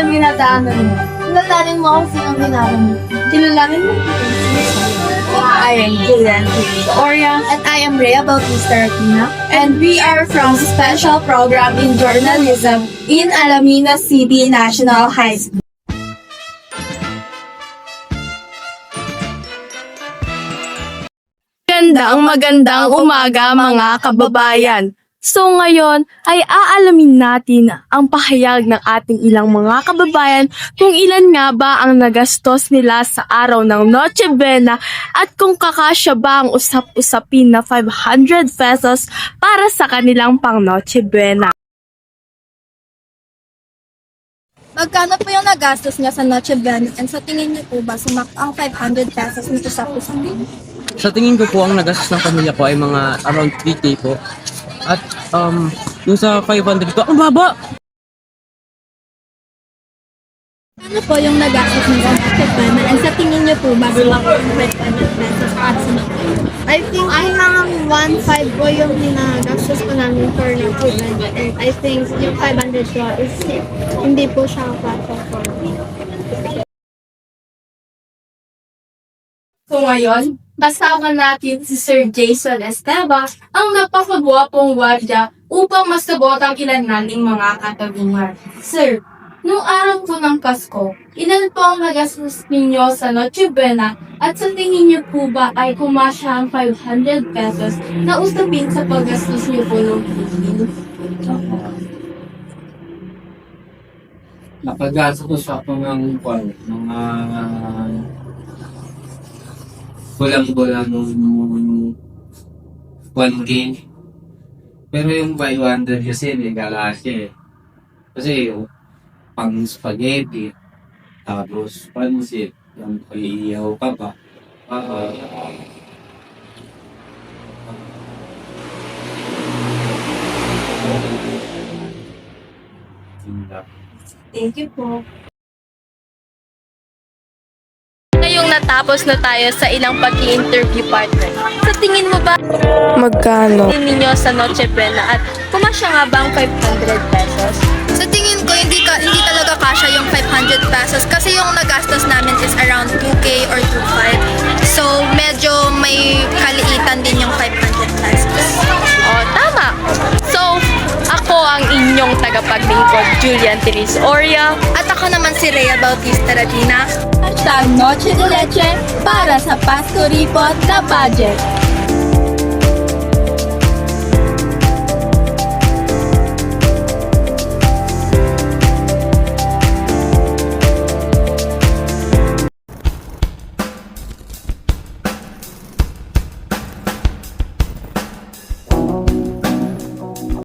ang dinadaanan mo? Kilalanin mo kung sino ang dinaanan mo. Kilalanin mo? I am Julian Oria. And I am Rhea Bautista Ratina. And we are from Special Program in Journalism in Alameda City National High School. Magandang umaga mga kababayan. So ngayon ay aalamin natin ang pahayag ng ating ilang mga kababayan kung ilan nga ba ang nagastos nila sa araw ng Noche Buena at kung kakasya ba ang usap-usapin na 500 pesos para sa kanilang pang Noche Buena. Magkano po yung nagastos niya sa Noche Buena? And sa tingin niyo po ba sumak ang 500 pesos nito sa usapin? Sa tingin ko po, ang nagastos ng pamilya ko ay mga around 3K po. At yung sa 500 ko, ang baba! Ano po yung nagastos niyo sa Noche Buena? And sa tingin niyo po ba sumak ang 500 pesos para sa Noche? I think ay mga 1.5 po yung ginagastos ko namin for Noche Buena. And I think yung 500 ko is hindi po siya para for me. So ngayon, kasama natin si Sir Jason Esteva, ang napakagwapong gwardiya upang masabot ang ilan nating mga katanungan. Sir, noong araw po ng Pasko, ilan po ang nagastos ninyo sa Noche Buena at sa tingin niyo po ba ay kumasya ang 500 pesos na usapin sa paggastos niyo po ng Philippines? Nakagastos ako ng mga bulang-bulang nung 1K. Pero yung 500 kasi may galasya eh. Kasi yung pang spaghetti, tapos pansit, yung iiyaw ka pa. Thank you po. Ngayong natapos na tayo sa ilang pag-i-interview partner, sa tingin mo ba Magkano? ninyo sa Noche Buena at kumasya nga ba ang 500 pesos? Sa tingin ko, hindi talaga kasya yung 500 pesos kasi yung nagastos namin is around 2K or 2.5. So, medyo may kaliitan din yung 500 pesos. Oh, tama. So, ako ang inyong tagapaglingkod, Julian Therese Oria. At ako naman si Rhea Bautista Ratina. Hashtag Noche de Leche para sa Pasko Report na budget.